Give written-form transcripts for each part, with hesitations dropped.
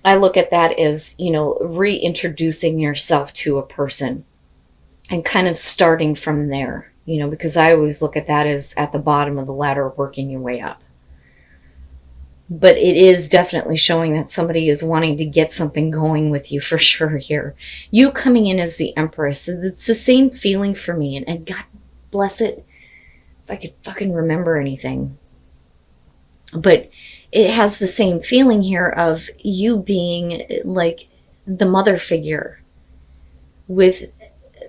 I look at that as, reintroducing yourself to a person and kind of starting from there, because I always look at that as at the bottom of the ladder, working your way up. But it is definitely showing that somebody is wanting to get something going with you for sure here. You coming in as the Empress, it's the same feeling for me. And God bless it if I could fucking remember anything. But it has the same feeling here of you being like the mother figure. With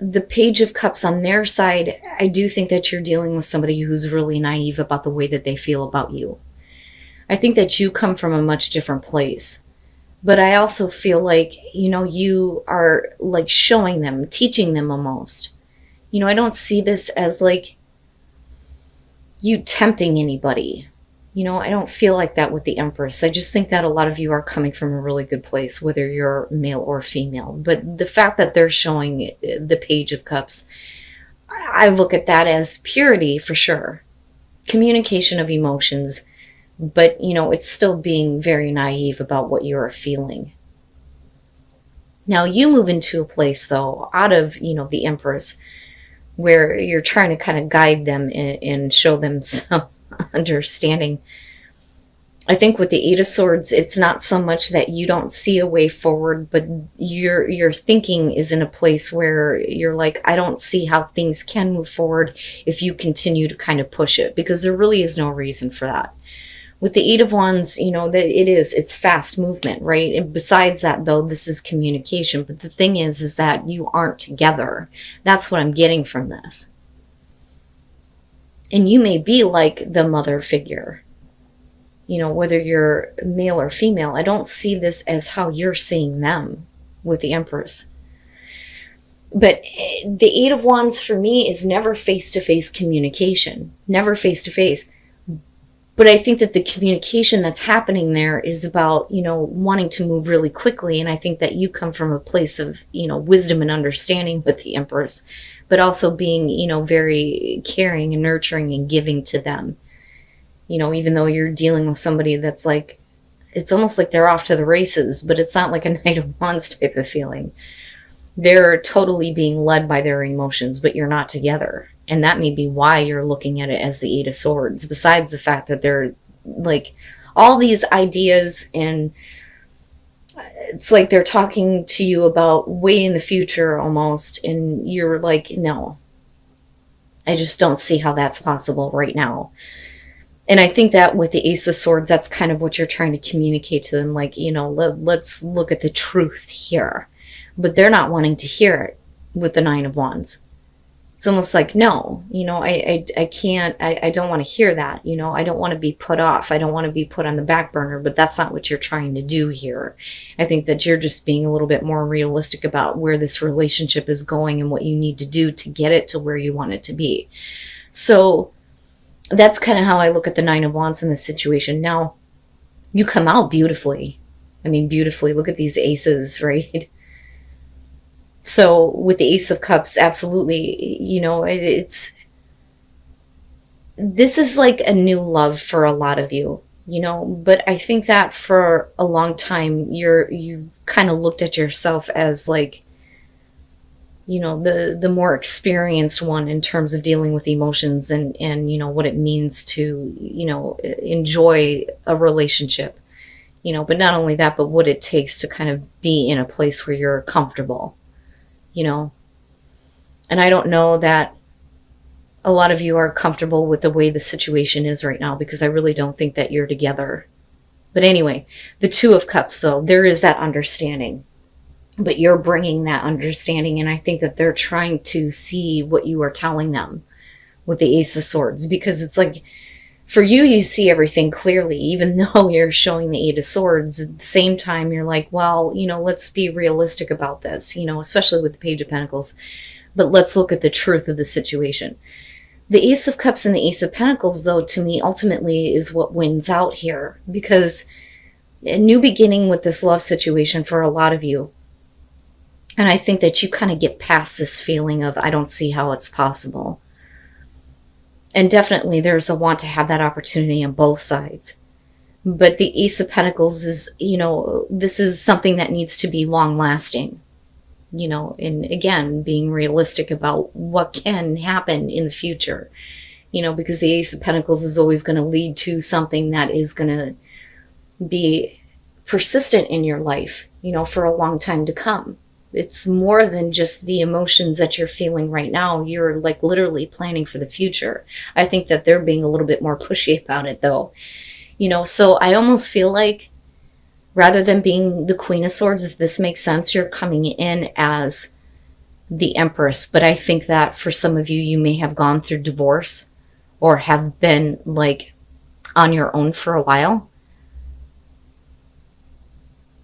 the Page of Cups on their side, I do think that you're dealing with somebody who's really naive about the way that they feel about you. I think that you come from a much different place. But I also feel like, you are like showing them, teaching them almost. I don't see this as like you tempting anybody. I don't feel like that with the Empress. I just think that a lot of you are coming from a really good place, whether you're male or female. But the fact that they're showing the Page of Cups, I look at that as purity for sure. Communication of emotions. But, it's still being very naive about what you're feeling. Now, you move into a place, though, out of, the Empress, where you're trying to kind of guide them and show them some understanding. I think with the Eight of Swords, it's not so much that you don't see a way forward, but your thinking is in a place where you're like, I don't see how things can move forward if you continue to kind of push it, because there really is no reason for that. With the Eight of Wands, it's fast movement, right? And besides that, though, this is communication. But the thing is that you aren't together. That's what I'm getting from this. And you may be like the mother figure, whether you're male or female. I don't see this as how you're seeing them with the Empress. But the Eight of Wands for me is never face-to-face communication, never face-to-face. But I think that the communication that's happening there is about, wanting to move really quickly. And I think that you come from a place of, wisdom and understanding with the Empress, but also being, very caring and nurturing and giving to them. Even though you're dealing with somebody that's like, it's almost like they're off to the races, but it's not like a Knight of Wands type of feeling. They're totally being led by their emotions, but you're not together. And that may be why you're looking at it as the Eight of Swords, besides the fact that they're like all these ideas, and it's like they're talking to you about way in the future almost. And you're like, no, I just don't see how that's possible right now. And I think that with the Ace of Swords, that's kind of what you're trying to communicate to them. Like, let's look at the truth here. But they're not wanting to hear it with the Nine of Wands. It's almost like, no, I can't, I don't want to hear that. I don't want to be put off. I don't want to be put on the back burner, but that's not what you're trying to do here. I think that you're just being a little bit more realistic about where this relationship is going and what you need to do to get it to where you want it to be. So that's kind of how I look at the Nine of Wands in this situation. Now, you come out beautifully. I mean, beautifully. Look at these aces, right? So with the Ace of Cups, absolutely, this is like a new love for a lot of you, but I think that for a long time, you kind of looked at yourself as like, the more experienced one in terms of dealing with emotions and what it means to, enjoy a relationship, but not only that, but what it takes to kind of be in a place where you're comfortable. And I don't know that a lot of you are comfortable with the way the situation is right now, because I really don't think that you're together. But anyway, the Two of Cups, though, there is that understanding, but you're bringing that understanding. And I think that they're trying to see what you are telling them with the Ace of Swords, because it's like, for you, you see everything clearly, even though you're showing the Eight of Swords. At the same time, you're like, well, let's be realistic about this, especially with the Page of Pentacles. But let's look at the truth of the situation. The Ace of Cups and the Ace of Pentacles, though, to me, ultimately is what wins out here. Because a new beginning with this love situation for a lot of you. And I think that you kind of get past this feeling of, I don't see how it's possible. And definitely there's a want to have that opportunity on both sides. But the Ace of Pentacles is, this is something that needs to be long lasting, and again, being realistic about what can happen in the future, because the Ace of Pentacles is always going to lead to something that is going to be persistent in your life, for a long time to come. It's more than just the emotions that you're feeling right now. You're like literally planning for the future. I think that they're being a little bit more pushy about it though. So I almost feel like rather than being the Queen of Swords, if this makes sense, you're coming in as the Empress. But I think that for some of you, you may have gone through divorce or have been like on your own for a while.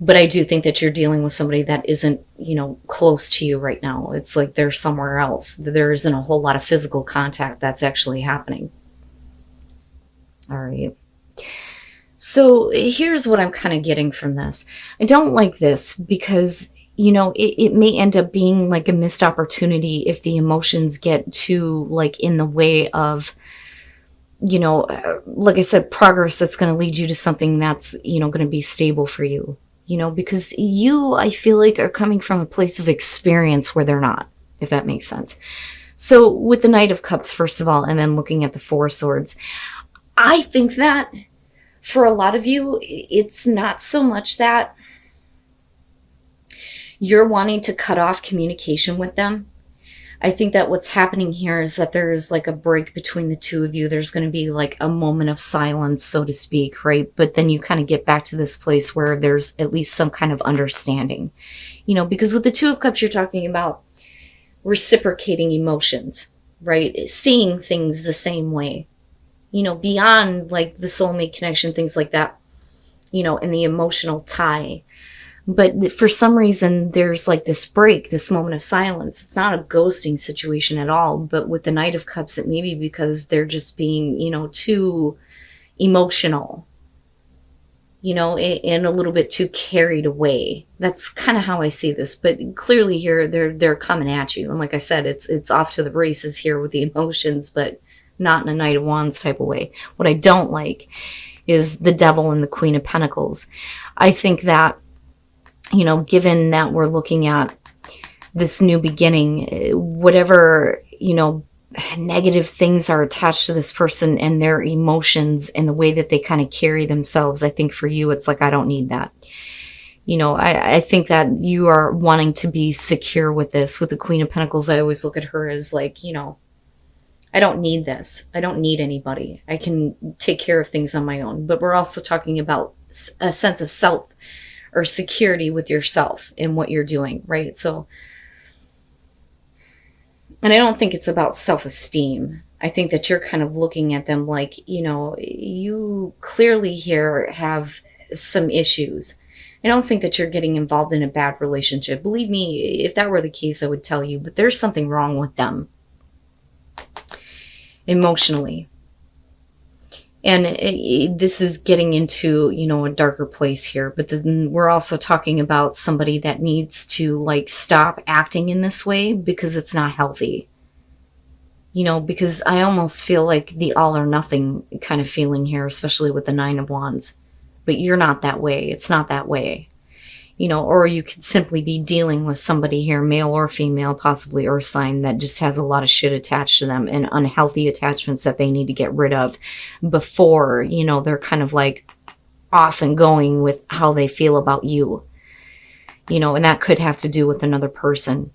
But I do think that you're dealing with somebody that isn't, close to you right now. It's like they're somewhere else. There isn't a whole lot of physical contact that's actually happening. All right. So here's what I'm kind of getting from this. I don't like this because, it may end up being like a missed opportunity if the emotions get too like in the way of, like I said, progress that's going to lead you to something that's, going to be stable for you, because you, I feel like, are coming from a place of experience where they're not, if that makes sense. So with the Knight of Cups, first of all, and then looking at the Four of Swords, I think that for a lot of you, it's not so much that you're wanting to cut off communication with them. I think that what's happening here is that there's like a break between the two of you. There's going to be like a moment of silence, so to speak, right? But then you kind of get back to this place where there's at least some kind of understanding, because with the Two of Cups, you're talking about reciprocating emotions, right? Seeing things the same way, beyond like the soulmate connection, things like that, and the emotional tie. But for some reason, there's like this break, this moment of silence. It's not a ghosting situation at all. But with the Knight of Cups, it may be because they're just being, too emotional, and a little bit too carried away. That's kind of how I see this. But clearly here, they're coming at you. And like I said, it's off to the races here with the emotions, but not in a Knight of Wands type of way. What I don't like is the Devil and the Queen of Pentacles. I think that, given that we're looking at this new beginning, whatever, negative things are attached to this person and their emotions and the way that they kind of carry themselves, I think for you, it's like, I don't need that. I think that you are wanting to be secure with this. With the Queen of Pentacles, I always look at her as like, I don't need this. I don't need anybody. I can take care of things on my own. But we're also talking about a sense of self or security with yourself and what you're doing, right? So, and I don't think it's about self-esteem. I think that you're kind of looking at them like, you clearly here have some issues. I don't think that you're getting involved in a bad relationship. Believe me, if that were the case, I would tell you, but there's something wrong with them emotionally. And this is getting into, a darker place here. But then we're also talking about somebody that needs to like stop acting in this way because it's not healthy. Because I almost feel like the all or nothing kind of feeling here, especially with the Nine of Wands. But you're not that way. It's not that way. Or you could simply be dealing with somebody here, male or female, possibly earth sign, that just has a lot of shit attached to them and unhealthy attachments that they need to get rid of before, they're kind of like off and going with how they feel about you, and that could have to do with another person.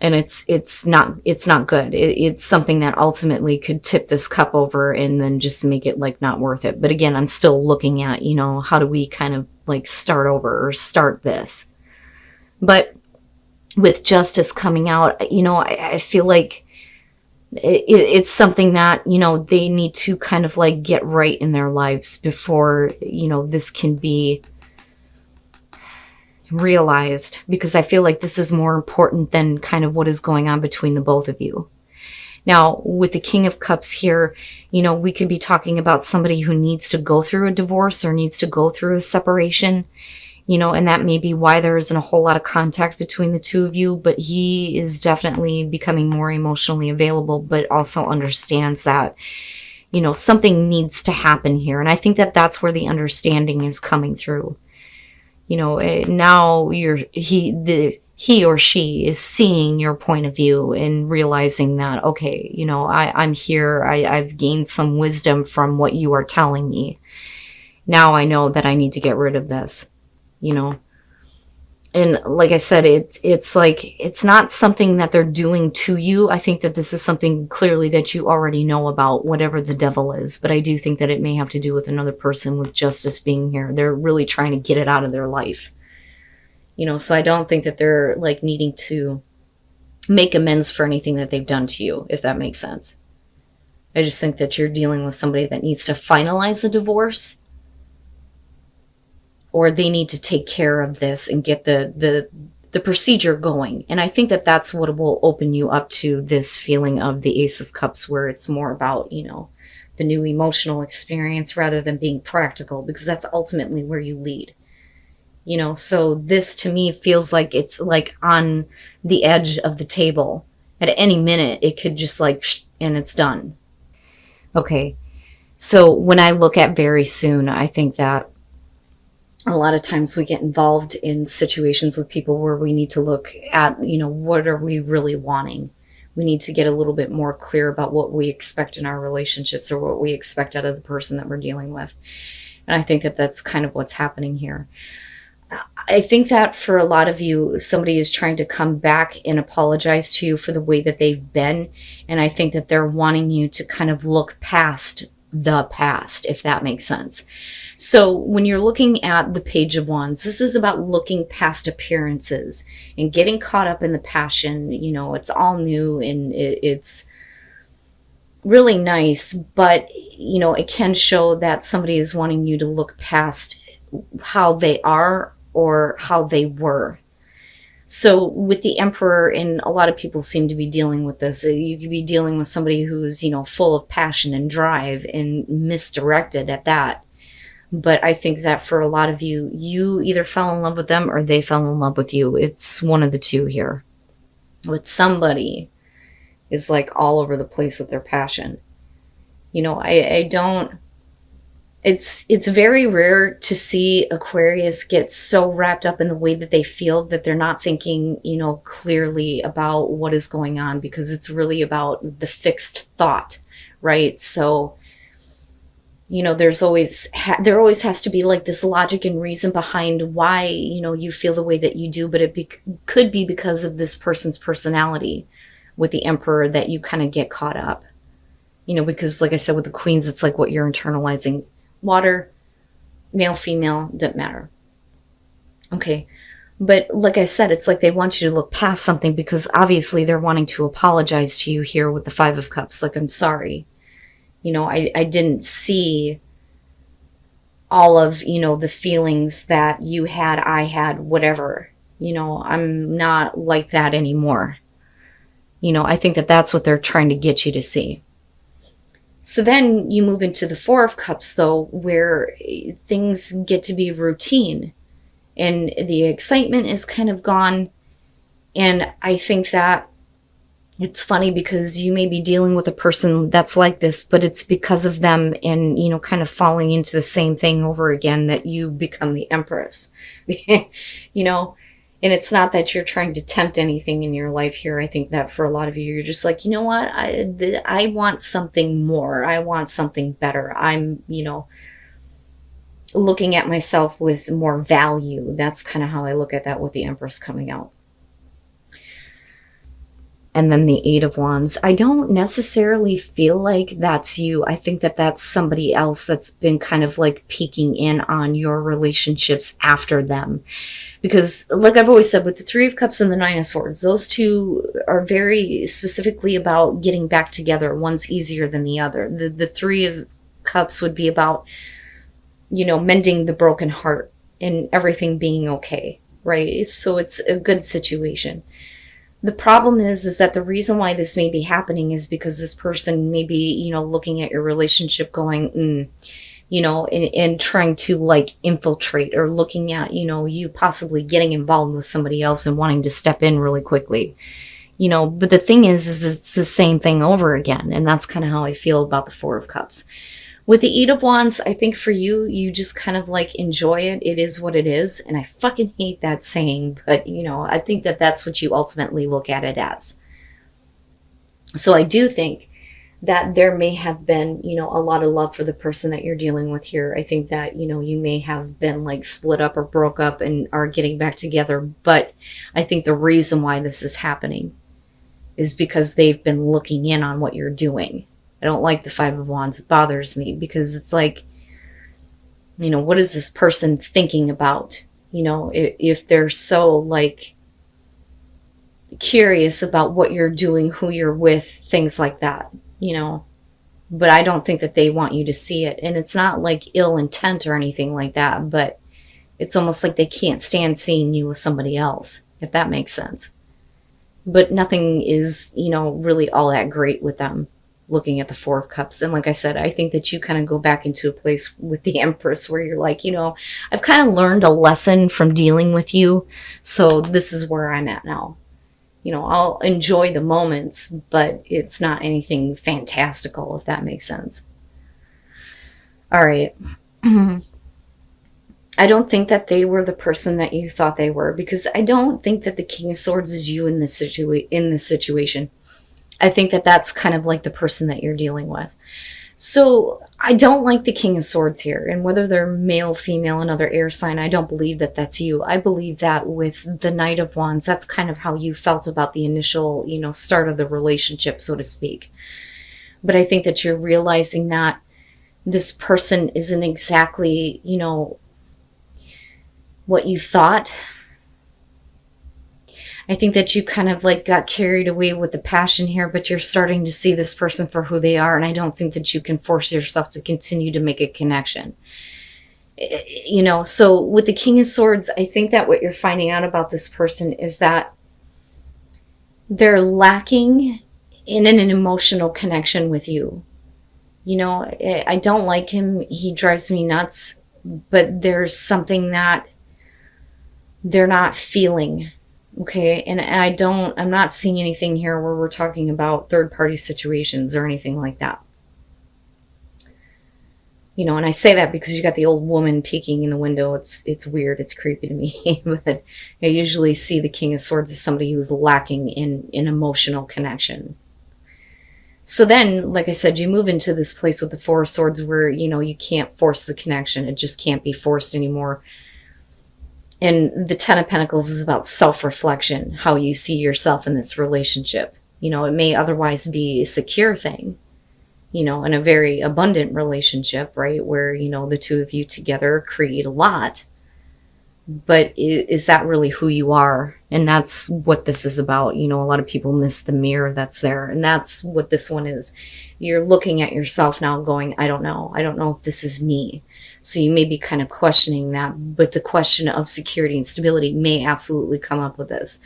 And it's not good. It's something that ultimately could tip this cup over and then just make it like not worth it. But again, I'm still looking at, how do we kind of like start over or start this? But with justice coming out, I feel like it's something that, they need to kind of like get right in their lives before, this can be realized, because I feel like this is more important than kind of what is going on between the both of you. Now, with the King of Cups here, we could be talking about somebody who needs to go through a divorce or needs to go through a separation, and that may be why there isn't a whole lot of contact between the two of you, but he is definitely becoming more emotionally available, but also understands that, You know, something needs to happen here. And I think that that's where the understanding is coming through. You know, now he or she is seeing your point of view and realizing that, okay, you know, I'm here. I've gained some wisdom from what you are telling me. Now I know that I need to get rid of this, you know. And like I said, it's like, it's not something that they're doing to you. I think that this is something clearly that you already know about, whatever the devil is. But I do think that it may have to do with another person, with justice being here. They're really trying to get it out of their life. You know, so I don't think that they're like needing to make amends for anything that they've done to you, if that makes sense. I just think that you're dealing with somebody that needs to finalize a divorce, or they need to take care of this and get the procedure going. And I think that that's what will open you up to this feeling of the Ace of Cups, where it's more about, you know, the new emotional experience rather than being practical, because that's ultimately where you lead. You know, so this to me feels like it's like on the edge of the table. At any minute, it could just like, and it's done. Okay, so when I look at very soon, I think that a lot of times we get involved in situations with people where we need to look at, you know, what are we really wanting? We need to get a little bit more clear about what we expect in our relationships, or what we expect out of the person that we're dealing with. And I think that that's kind of what's happening here. I think that for a lot of you, somebody is trying to come back and apologize to you for the way that they've been. And I think that they're wanting you to kind of look past the past, if that makes sense. So when you're looking at the Page of Wands, this is about looking past appearances and getting caught up in the passion. You know, it's all new and it's really nice, but, you know, it can show that somebody is wanting you to look past how they are or how they were. So with the Emperor, and a lot of people seem to be dealing with this, you could be dealing with somebody who's, you know, full of passion and drive and misdirected at that. But I think that for a lot of you, you either fell in love with them or they fell in love with you. It's one of the two here. But somebody is like all over the place with their passion. You know, I don't... It's very rare to see Aquarius get so wrapped up in the way that they feel that they're not thinking, you know, clearly about what is going on, because it's really about the fixed thought, right? So, you know, there always has to be like this logic and reason behind why, you know, you feel the way that you do, but it could be because of this person's personality with the Emperor that you kind of get caught up. You know, because like I said, with the Queens, it's like what you're internalizing. Water, male, female, doesn't matter. Okay. But like I said, it's like they want you to look past something, because obviously they're wanting to apologize to you here with the Five of Cups. Like, I'm sorry. You know, I didn't see all of, you know, the feelings that you had, I had, whatever. You know, I'm not like that anymore. You know, I think that that's what they're trying to get you to see. So then you move into the Four of Cups, though, where things get to be routine and the excitement is kind of gone. And I think that it's funny, because you may be dealing with a person that's like this, but it's because of them and, you know, kind of falling into the same thing over again that you become the Empress. You know, and it's not that you're trying to tempt anything in your life here. I think that for a lot of you, you're just like, you know what? I want something more. I want something better. I'm, you know, looking at myself with more value. That's kind of how I look at that with the Empress coming out. And then the Eight of Wands. I don't necessarily feel like that's you. I think that that's somebody else that's been kind of like peeking in on your relationships after them. Because like I've always said, with the Three of Cups and the Nine of Swords, those two are very specifically about getting back together. One's easier than the other. The Three of Cups would be about, you know, mending the broken heart and everything being okay, right? So it's a good situation. The problem is that the reason why this may be happening is because this person may be, you know, looking at your relationship going, you know, and trying to like infiltrate, or looking at, you know, you possibly getting involved with somebody else and wanting to step in really quickly. But the thing is it's the same thing over again. And that's kind of how I feel about the Four of Cups. With the Eight of Wands, I think for you, you just kind of like enjoy it. It is what it is. And I fucking hate that saying, but I think that that's what you ultimately look at it as. So I do think that there may have been, a lot of love for the person that you're dealing with here. I think that, you may have been like split up or broke up and are getting back together. But I think the reason why this is happening is because they've been looking in on what you're doing. I don't like the Five of Wands. It bothers me because it's like, what is this person thinking about? If they're so like curious about what you're doing, who you're with, things like that, But I don't think that they want you to see it. And it's not like ill intent or anything like that, but it's almost like they can't stand seeing you with somebody else, if that makes sense. But nothing is, really all that great with them. Looking at the Four of Cups. And like I said, I think that you kind of go back into a place with the Empress where you're like, I've kind of learned a lesson from dealing with you. So this is where I'm at now. I'll enjoy the moments, but it's not anything fantastical, if that makes sense. All right. I don't think that they were the person that you thought they were, because I don't think that the King of Swords is you in this situation. I think that that's kind of like the person that you're dealing with. So I don't like the King of Swords here. And whether they're male, female, another air sign, I don't believe that that's you. I believe that with the Knight of Wands, that's kind of how you felt about the initial, start of the relationship, so to speak. But I think that you're realizing that this person isn't exactly, what you thought. I think that you kind of like got carried away with the passion here, but you're starting to see this person for who they are. And I don't think that you can force yourself to continue to make a connection. So with the King of Swords, I think that what you're finding out about this person is that they're lacking in an emotional connection with you. I don't like him. He drives me nuts, but there's something that they're not feeling. Okay, and I'm not seeing anything here where we're talking about third-party situations or anything like that. And I say that because you got the old woman peeking in the window. It's weird. It's creepy to me. But I usually see the King of Swords as somebody who's lacking in emotional connection. So then, like I said, you move into this place with the Four of Swords where, you can't force the connection. It just can't be forced anymore. And the Ten of Pentacles is about self-reflection, how you see yourself in this relationship. It may otherwise be a secure thing, in a very abundant relationship, right? Where, the two of you together create a lot. But is that really who you are? And that's what this is about. A lot of people miss the mirror that's there. And that's what this one is. You're looking at yourself now going, I don't know. I don't know if this is me. So you may be kind of questioning that, but the question of security and stability may absolutely come up with this.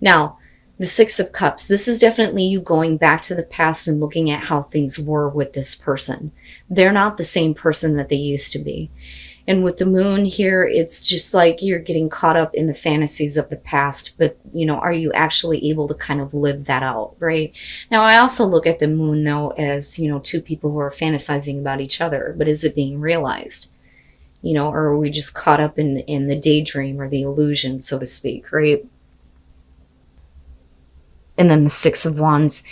Now, the Six of Cups, this is definitely you going back to the past and looking at how things were with this person. They're not the same person that they used to be. And with the Moon here, it's just like you're getting caught up in the fantasies of the past, but, are you actually able to kind of live that out, right? Now, I also look at the Moon, though, as, two people who are fantasizing about each other, but is it being realized? Or are we just caught up in the daydream or the illusion, so to speak, right? And then the Six of Wands.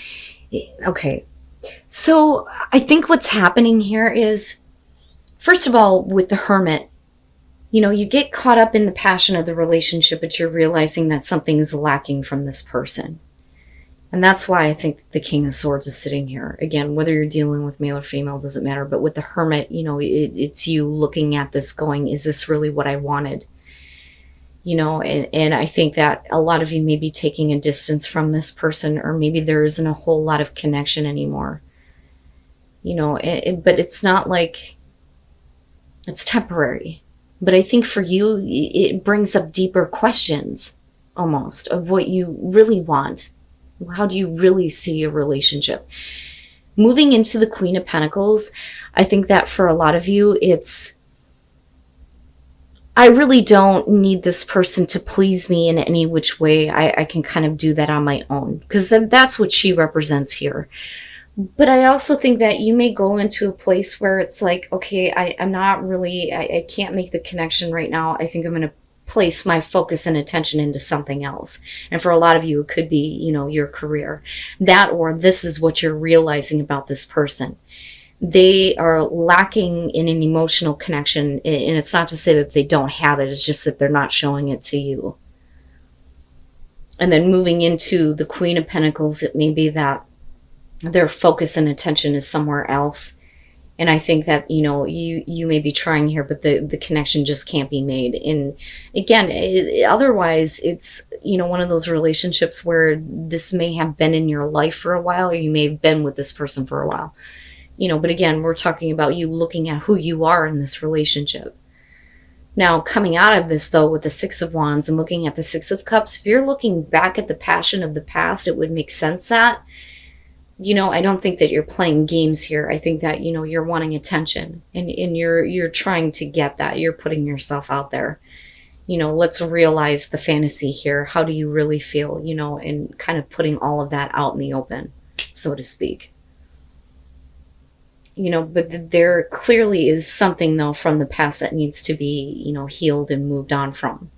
Okay, so I think what's happening here is, first of all, with the Hermit, you get caught up in the passion of the relationship, but you're realizing that something is lacking from this person. And that's why I think the King of Swords is sitting here. Again, whether you're dealing with male or female, doesn't matter. But with the Hermit, it's you looking at this going, is this really what I wanted? And I think that a lot of you may be taking a distance from this person, or maybe there isn't a whole lot of connection anymore. But it's not like it's temporary. But I think for you, it brings up deeper questions almost of what you really want. How do you really see a relationship? Moving into the Queen of Pentacles, I think that for a lot of you, I really don't need this person to please me in any which way. I can kind of do that on my own, because that's what she represents here. But I also think that you may go into a place where it's like, okay, I'm not really, I can't make the connection right now. I think I'm going to place my focus and attention into something else. And for a lot of you, it could be, you know, your career. That, or this is what you're realizing about this person. They are lacking in an emotional connection. And it's not to say that they don't have it. It's just that they're not showing it to you. And then moving into the Queen of Pentacles, it may be that their focus and attention is somewhere else. And I think that, you know, you may be trying here, but the connection just can't be made. And again, otherwise it's, you know, one of those relationships where this may have been in your life for a while, or you may have been with this person for a while, you know, but again, we're talking about you looking at who you are in this relationship. Now, coming out of this, though, with the Six of Wands and looking at the Six of Cups, if you're looking back at the passion of the past, it would make sense that, you know, I don't think that you're playing games here. I think that, you know, you're wanting attention, and you're trying to get that. You're putting yourself out there. You know, let's realize the fantasy here. How do you really feel, you know, and kind of putting all of that out in the open, so to speak. You know, but there clearly is something, though, from the past that needs to be, you know, healed and moved on from.